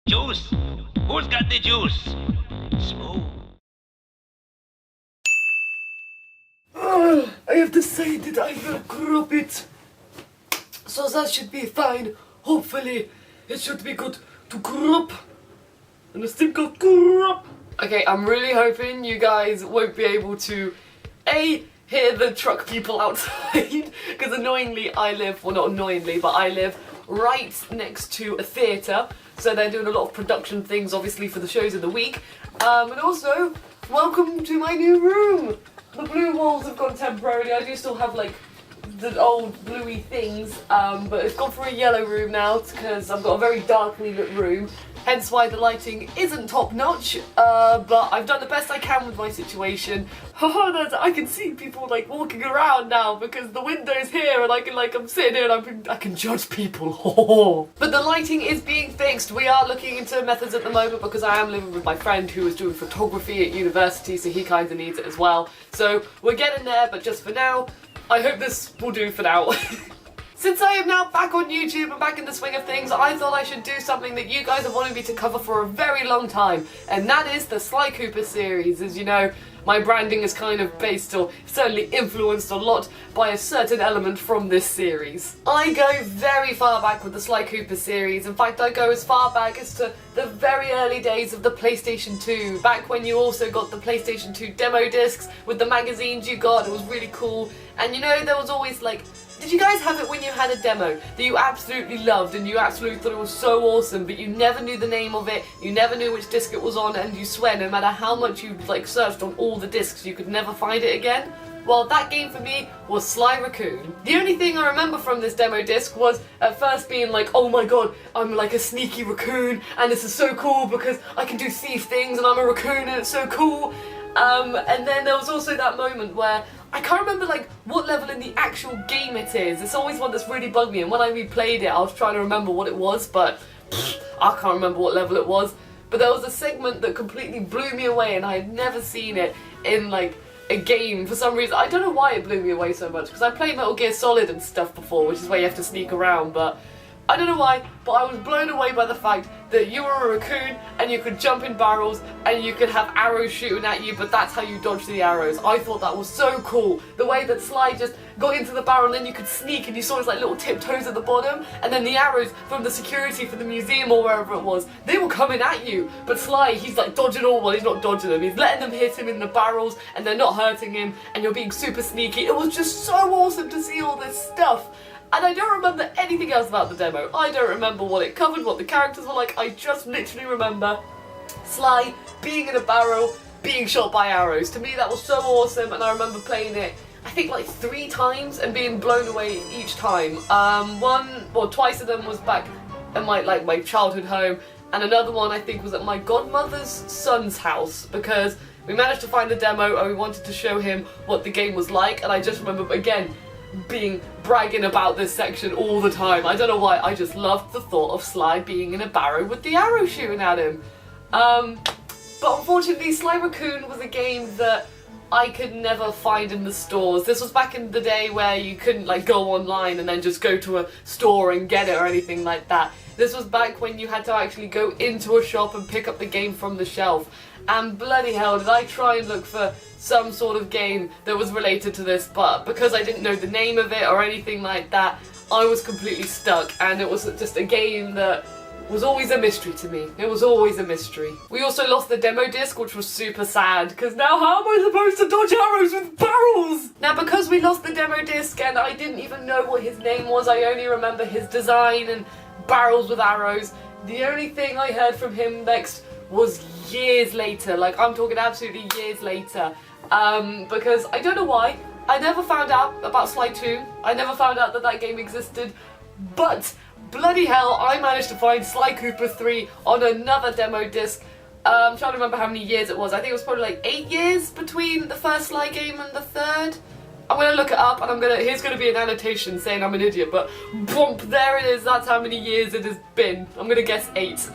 Juice? Who's got the juice? Smooth. I have decided I will crop it. So that should be fine. Hopefully, it should be good to crop. And it's still called crop. Okay, I'm really hoping you guys won't be able to hear the truck people outside, because annoyingly I live, well not annoyingly, but I live right next to a theatre, so they're doing a lot of production things obviously for the shows of the week. And also, welcome to my new room! The blue walls have gone temporarily. I do still have like the old bluey things, but it's gone for a yellow room now because I've got a very darkly lit room, hence why the lighting isn't top notch, but I've done the best I can with my situation. I can see people like walking around now because the window's here and I'm sitting here and I can judge people. But the lighting is being fixed. We are looking into methods at the moment because I am living with my friend who is doing photography at university, so he kind of needs it as well. So we're getting there, but just for now, I hope this will do for now. Since I am now back on YouTube and back in the swing of things, I thought I should do something that you guys have wanted me to cover for a very long time, and that is the Sly Cooper series. As you know, my branding is kind of based, or certainly influenced a lot, by a certain element from this series. I go very far back with the Sly Cooper series. In fact, I go as far back as to the very early days of the PlayStation 2, back when you also got the PlayStation 2 demo discs with the magazines you got. It was really cool. And you know, there was always like, did you guys have it when you had a demo that you absolutely loved and you absolutely thought it was so awesome, but you never knew the name of it, you never knew which disc it was on, and you swear no matter how much you like searched on all the discs you could never find it again? Well, that game for me was Sly Racoon. The only thing I remember from this demo disc was at first being like, oh my god, I'm like a sneaky raccoon and this is so cool because I can do thief things and I'm a raccoon and it's so cool. And then there was also that moment where I can't remember like what level in the actual game it is. It's always one that's really bugged me, and when I replayed it I was trying to remember what it was, but I can't remember what level it was. But there was a segment that completely blew me away and I had never seen it in like a game for some reason. I don't know why it blew me away so much, because I played Metal Gear Solid and stuff before, which is where you have to sneak around, but I don't know why, but I was blown away by the fact that you were a raccoon and you could jump in barrels and you could have arrows shooting at you, but that's how you dodge the arrows. I thought that was so cool. The way that Sly just got into the barrel and then you could sneak and you saw his like little tiptoes at the bottom, and then the arrows from the security for the museum or wherever it was, they were coming at you. But Sly, he's like dodging all, well he's not dodging them, he's letting them hit him in the barrels and they're not hurting him, and you're being super sneaky. It was just so awesome to see all this stuff. And I don't remember anything else about the demo. I don't remember what it covered, what the characters were like. I just literally remember Sly being in a barrel, being shot by arrows. To me that was so awesome, and I remember playing it I think like 3 times and being blown away each time. Twice of them was back at my childhood home, and another one I think was at my godmother's son's house, because we managed to find the demo and we wanted to show him what the game was like, and I just remember again bragging about this section all the time. I don't know why, I just loved the thought of Sly being in a barrow with the arrow shooting at him. But unfortunately Sly Racoon was a game that I could never find in the stores. This was back in the day where you couldn't like go online and then just go to a store and get it or anything like that. This was back when you had to actually go into a shop and pick up the game from the shelf. And bloody hell did I try and look for some sort of game that was related to this, but because I didn't know the name of it or anything like that, I was completely stuck, and it was just a game that was always a mystery to me. It was always a mystery. We also lost the demo disc, which was super sad, because now how am I supposed to dodge arrows with barrels? Now because we lost the demo disc and I didn't even know what his name was, I only remember his design and barrels with arrows, the only thing I heard from him next was years later, like I'm talking absolutely years later, because I don't know why, I never found out about Sly 2, I never found out that that game existed, but bloody hell, I managed to find Sly Cooper 3 on another demo disc. I'm trying to remember how many years it was. I think it was probably like 8 years between the first Sly game and the third. I'm gonna look it up, and here's gonna be an annotation saying I'm an idiot, but boom, there it is, that's how many years it has been. I'm gonna guess 8.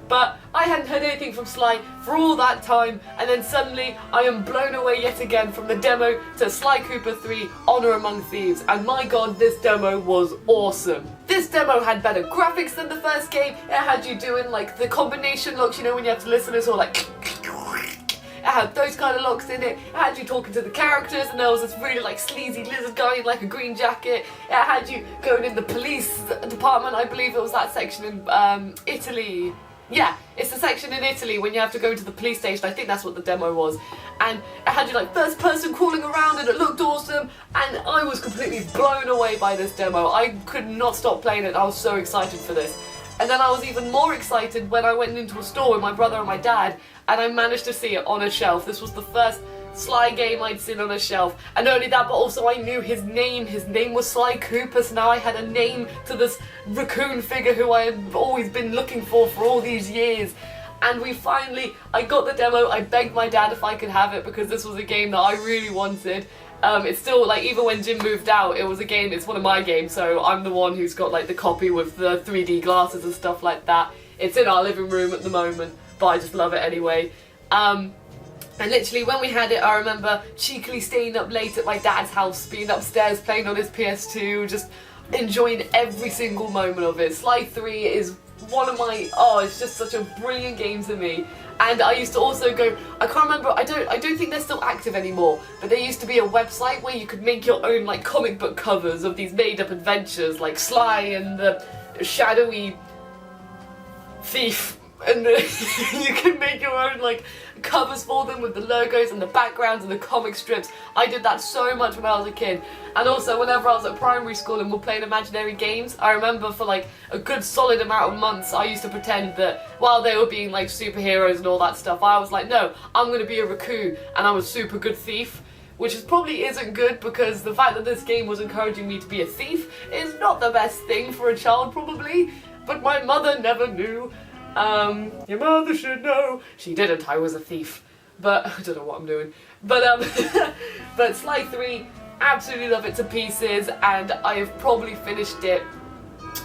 But I I hadn't heard anything from Sly for all that time, and then suddenly I am blown away yet again from the demo to Sly Cooper 3 Honor Among Thieves, and my god, this demo was awesome. This demo had better graphics than the first game. It had you doing like the combination looks, you know, when you have to listen, it's all like it had those kind of locks in it. It had you talking to the characters, and there was this really like sleazy lizard guy in like a green jacket. It had you going in the police department, I believe it was that section in Italy. Yeah, it's the section in Italy when you have to go to the police station. I think that's what the demo was. And it had you like first person crawling around, and it looked awesome, and I was completely blown away by this demo. I could not stop playing it. I was so excited for this. And then I was even more excited when I went into a store with my brother and my dad, and I managed to see it on a shelf. This was the first Sly game I'd seen on a shelf. And not only that, but also I knew his name. His name was Sly Cooper, so now I had a name to this raccoon figure who I had always been looking for all these years. And I got the demo. I begged my dad if I could have it because this was a game that I really wanted. It's still, like, even when Jim moved out, it was a game, it's one of my games, so I'm the one who's got, like, the copy with the 3D glasses and stuff like that. It's in our living room at the moment, but I just love it anyway. And literally, when we had it, I remember cheekily staying up late at my dad's house, being upstairs playing on his PS2, just enjoying every single moment of it. Sly 3 is one of my, it's just such a brilliant game to me. And I used to also go, I can't remember, I don't think they're still active anymore, but there used to be a website where you could make your own like comic book covers of these made up adventures, like Sly and the shadowy thief, and you can make your own like covers for them with the logos and the backgrounds and the comic strips. I did that so much when I was a kid. And also whenever I was at primary school and we're playing imaginary games, I remember for like a good solid amount of months I used to pretend that while they were being like superheroes and all that stuff, I was like, no, I'm gonna be a raccoon and I'm a super good thief. Which probably isn't good because the fact that this game was encouraging me to be a thief is not the best thing for a child probably, but my mother never knew. Your mother should know. She didn't, I was a thief. But, I don't know what I'm doing. But, but Sly 3, absolutely love it to pieces, and I have probably finished it,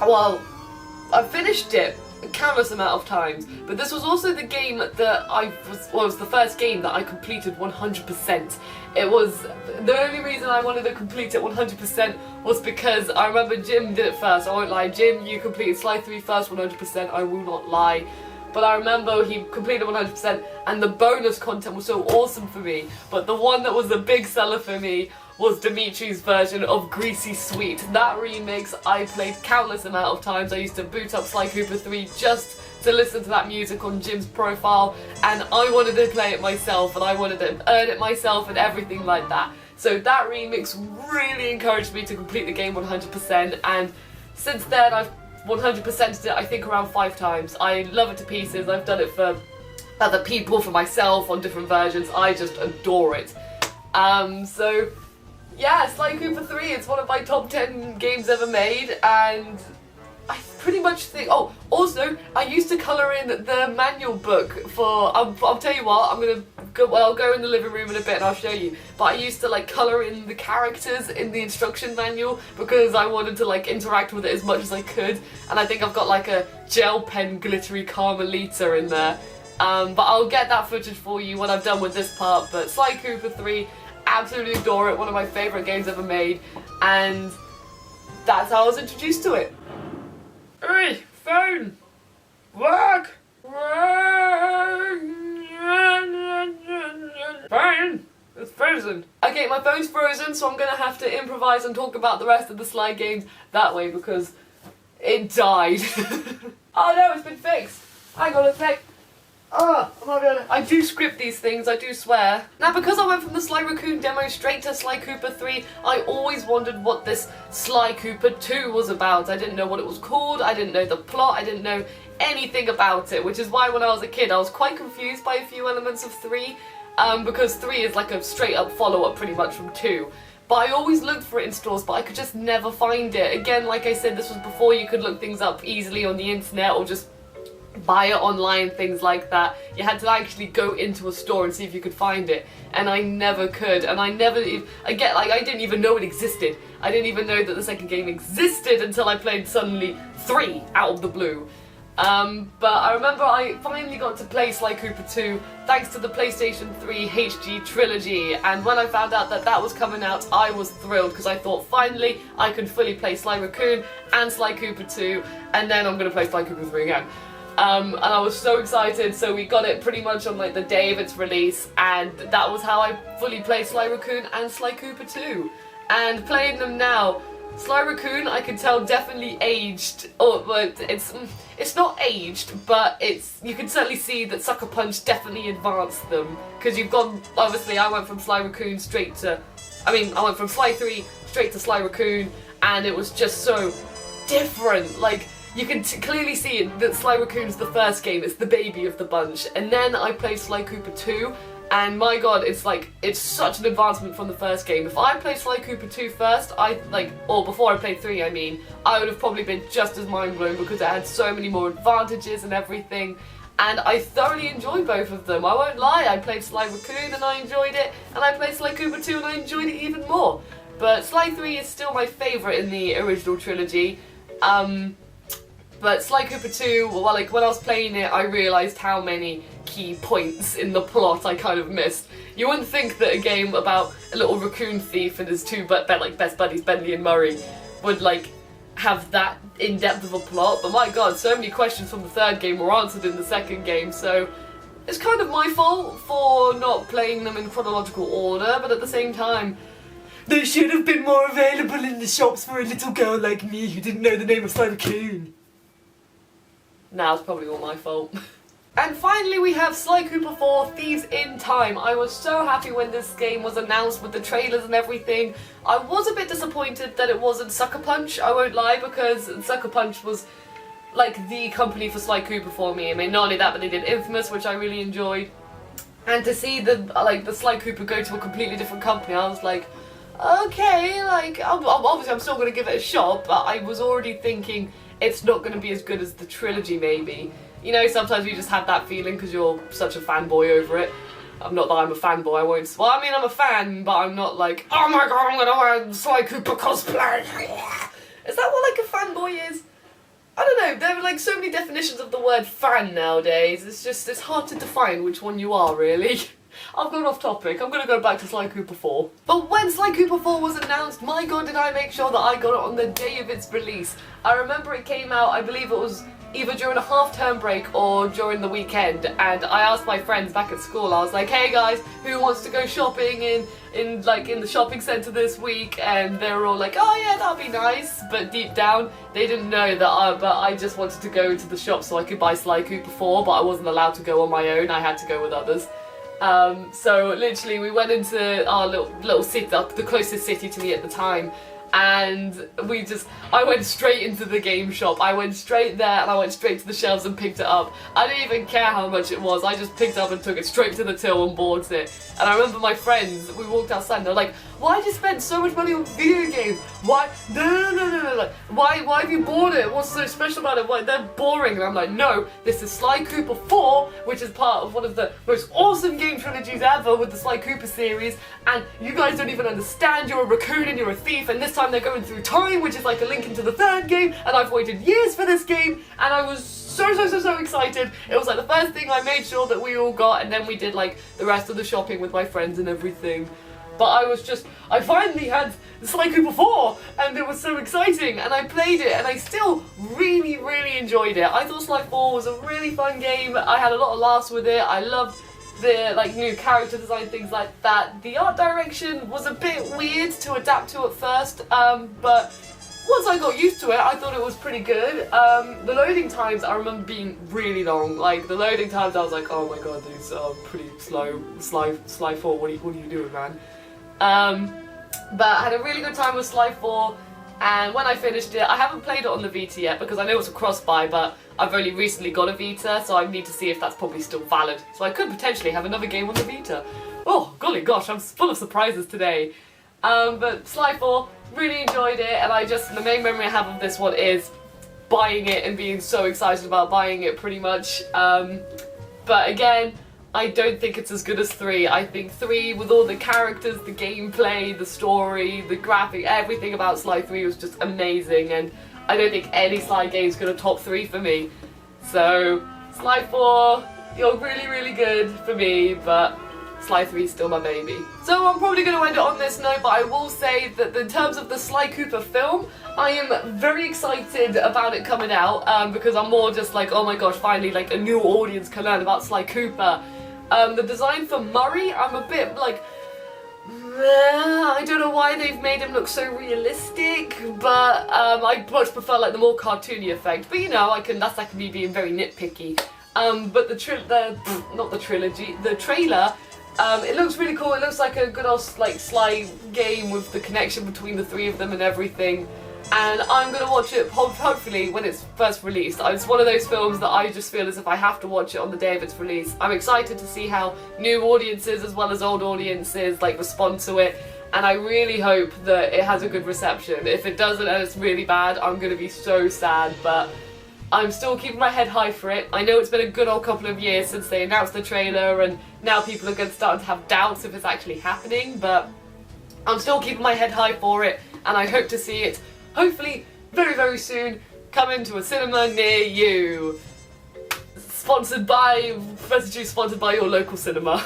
well, I've finished it a countless amount of times, but this was also the game that it was the first game that I completed 100%. It was, the only reason I wanted to complete it 100% was because I remember Jim did it first. I won't lie, Jim, you completed Sly 3 first 100%, I will not lie. But I remember he completed 100% and the bonus content was so awesome for me. But the one that was the big seller for me was Dimitri's version of Greasy Sweet. That remix I played countless amount of times. I used to boot up Sly Cooper 3 just to listen to that music on Jim's profile, and I wanted to play it myself and I wanted to earn it myself and everything like that. So that remix really encouraged me to complete the game 100%, and since then I've 100%ed it I think around 5 times. I love it to pieces. I've done it for other people, for myself, on different versions. I just adore it. So yeah, Sly Cooper 3, it's one of my top 10 games ever made, and I pretty much think, oh, also, I used to colour in the manual book for, I'll tell you what, I'll go in the living room in a bit and I'll show you, but I used to like colour in the characters in the instruction manual because I wanted to like interact with it as much as I could, and I think I've got like a gel pen glittery Carmelita in there, but I'll get that footage for you when I'm done with this part. But Sly Cooper 3, absolutely adore it, one of my favourite games ever made, and that's how I was introduced to it. Hey, phone! Work! Phone! It's frozen. Okay, my phone's frozen, so I'm gonna have to improvise and talk about the rest of the Sly games that way because it died. Oh no, it's been fixed. I got it fixed. Oh, I'm not gonna. I do script these things, I do swear. Now, because I went from the Sly Racoon demo straight to Sly Cooper 3, I always wondered what this Sly Cooper 2 was about. I didn't know what it was called, I didn't know the plot, I didn't know anything about it, which is why when I was a kid I was quite confused by a few elements of 3, because 3 is like a straight up follow-up pretty much from 2. But I always looked for it in stores, but I could just never find it. Again, like I said, this was before you could look things up easily on the internet or just buy it online, things like that. You had to actually go into a store and see if you could find it, and I never could, and I didn't even know it existed. I didn't even know that the second game existed until I played suddenly 3 out of the blue. But I remember I finally got to play Sly Cooper 2 thanks to the PlayStation 3 HD trilogy, and when I found out that that was coming out, I was thrilled because I thought finally I could fully play Sly Racoon and Sly Cooper 2, and then I'm going to play Sly Cooper 3 again. And I was so excited, so we got it pretty much on like the day of its release, and that was how I fully played Sly Racoon and Sly Cooper 2. And playing them now, Sly Racoon, I can tell, definitely aged. Oh, but it's not aged, but you can certainly see that Sucker Punch definitely advanced them. Because you've gone, obviously, I went from Sly Racoon I went from Sly 3 straight to Sly Racoon, and it was just so different. Like, you can clearly see that Sly Racoon's the first game, it's the baby of the bunch. And then I played Sly Cooper 2, and my god, it's such an advancement from the first game. If I played Sly Cooper 2 first, or before I played 3 I mean, I would have probably been just as mind blown because it had so many more advantages and everything. And I thoroughly enjoyed both of them, I won't lie. I played Sly Racoon and I enjoyed it, and I played Sly Cooper 2 and I enjoyed it even more. But Sly 3 is still my favourite in the original trilogy. But Sly Cooper 2, well, like, when I was playing it, I realised how many key points in the plot I kind of missed. You wouldn't think that a game about a little raccoon thief and his two best buddies, Bentley and Murray, would, like, have that in-depth of a plot, but my god, so many questions from the third game were answered in the second game, so it's kind of my fault for not playing them in chronological order, but at the same time, they should have been more available in the shops for a little girl like me who didn't know the name of Sly Racoon. Now it's probably all my fault. And finally we have Sly Cooper 4 Thieves in Time. I was so happy when this game was announced with the trailers and everything. I was a bit disappointed that it wasn't Sucker Punch, I won't lie, because Sucker Punch was like the company for Sly Cooper for me. I mean, not only that, but they did Infamous, which I really enjoyed. And to see the Sly Cooper go to a completely different company, I was like, okay, like, obviously I'm still going to give it a shot, but I was already thinking it's not going to be as good as the trilogy, maybe. You know, sometimes you just have that feeling because you're such a fanboy over it. Not that I'm a fanboy, I won't... Well, I mean, I'm a fan, but I'm not like, oh my god, I'm gonna wear Sly Cooper cosplay! Is that what, like, a fanboy is? I don't know, there are, like, so many definitions of the word fan nowadays. It's hard to define which one you are, really. I've gone off topic, I'm gonna go back to Sly Cooper 4. But when Sly Cooper 4 was announced, my god did I make sure that I got it on the day of its release. I remember it came out, I believe it was either during a half-term break or during the weekend, and I asked my friends back at school, I was like, hey guys, who wants to go shopping in the shopping centre this week? And they were all like, oh yeah, that'd be nice, but deep down, they didn't know that I just wanted to go into the shop so I could buy Sly Cooper 4, but I wasn't allowed to go on my own, I had to go with others. So literally we went into our little city, the closest city to me at the time, and I went straight into the game shop. I went straight there and I went straight to the shelves and picked it up. I didn't even care how much it was, I just picked it up and took it straight to the till and bought it. And I remember my friends, we walked outside and they're like, why did you spend so much money on video games? Why? No. Why have you bought it? What's so special about it? Why, they're boring. And I'm like, no, this is Sly Cooper 4, which is part of one of the most awesome game trilogies ever with the Sly Cooper series, and you guys don't even understand, you're a raccoon and you're a thief, and this time they're going through time, which is like a link into the third game, and I've waited years for this game, and I was so excited. It was like the first thing I made sure that we all got, and then we did like the rest of the shopping with my friends and everything. But I finally had Sly Cooper 4, and it was so exciting, and I played it, and I still really enjoyed it. I thought Sly 4 was a really fun game, I had a lot of laughs with it, I loved the new character design, things like that. The art direction was a bit weird to adapt to at first, but once I got used to it, I thought it was pretty good. The loading times I remember being really long. Like, the loading times I was like, oh my god, these are pretty slow. Sly 4, what are you doing, man? But I had a really good time with Sly 4, and when I finished it, I haven't played it on the Vita yet because I know it's a cross-buy, but I've only recently got a Vita, so I need to see if that's probably still valid. So I could potentially have another game on the Vita. Oh, golly gosh, I'm full of surprises today. But Sly 4, really enjoyed it, and the main memory I have of this one is buying it and being so excited about buying it, pretty much. But again, I don't think it's as good as 3. I think 3, with all the characters, the gameplay, the story, the graphic, everything about Sly 3 was just amazing, and I don't think any Sly game is going to top 3 for me. So, Sly 4, you're really, really good for me, but Sly 3 is still my baby. So I'm probably going to end it on this note, but I will say that in terms of the Sly Cooper film, I am very excited about it coming out, because I'm more just like, oh my gosh, finally like a new audience can learn about Sly Cooper. The design for Murray, I'm a bit like, I don't know why they've made him look so realistic, but I much prefer like the more cartoony effect. But you know, that's like me being very nitpicky. But the trailer, it looks really cool. It looks like a good old like Sly game with the connection between the three of them and everything. And I'm gonna watch it hopefully when it's first released. It's one of those films that I just feel as if I have to watch it on the day of its release. I'm excited to see how new audiences as well as old audiences like respond to it, and I really hope that it has a good reception. If it doesn't and it's really bad, I'm gonna be so sad, but I'm still keeping my head high for it. I know it's been a good old couple of years since they announced the trailer, and now people are starting to have doubts if it's actually happening, but I'm still keeping my head high for it, and I hope to see it hopefully very, very soon come into a cinema near you. Sponsored by, BuddyGames sponsored by your local cinema.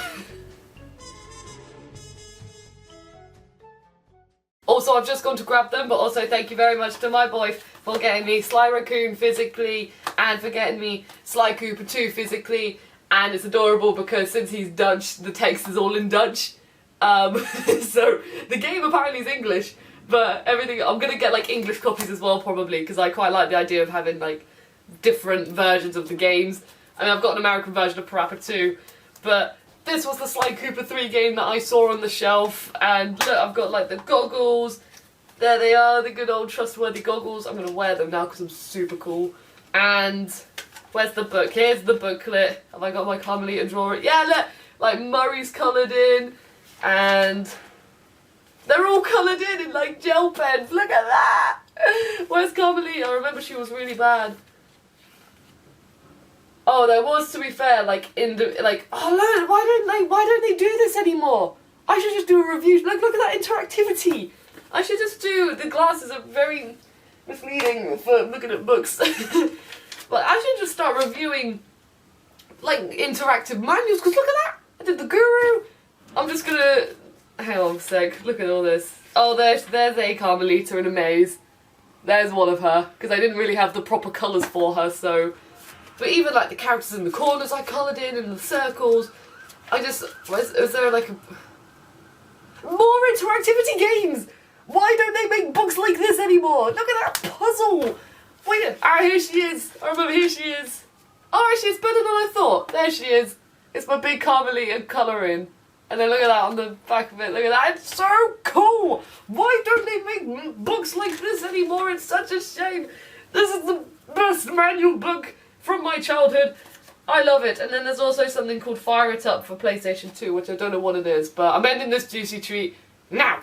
Also, I've just gone to grab them, but also thank you very much to my boy for getting me Sly Racoon physically and for getting me Sly Cooper 2 physically. And it's adorable because since he's Dutch, the text is all in Dutch. So the game apparently is English, but everything, I'm gonna get like English copies as well probably, because I quite like the idea of having like different versions of the games. I mean, I've got an American version of Parappa 2, but this was the Sly Cooper 3 game that I saw on the shelf, and look, I've got like the goggles. There they are, the good old trustworthy goggles. I'm gonna wear them now because I'm super cool. And where's the book? Here's the booklet. Have I got my Carmelita drawing? Yeah, look, like Murray's coloured in, and they're all coloured in like gel pens. Look at that! Where's Carmelita? I remember she was really bad. Oh, there was, to be fair, like in the oh look, why don't they do this anymore? I should just do a review. Look at that interactivity. I should just do, the glasses are very misleading for looking at books. But I should just start reviewing like interactive manuals, because look at that! I did the Guru. I'm just gonna, hang on a sec, look at all this. Oh, there's a Carmelita in a maze. There's one of her, because I didn't really have the proper colours for her, so. But even like the characters in the corners I coloured in, and the circles. Is there like more interactivity games? Why don't they make books like this anymore? Look at that puzzle! Wait, here she is. I remember, here she is. Oh, actually, it's better than I thought. There she is. It's my big Carmelita colouring. And then look at that on the back of it. Look at that. It's so cool! Why don't they make books like this anymore? It's such a shame. This is the best manual book from my childhood. I love it. And then there's also something called Fire It Up for PlayStation 2, which I don't know what it is, but I'm ending this juicy treat now.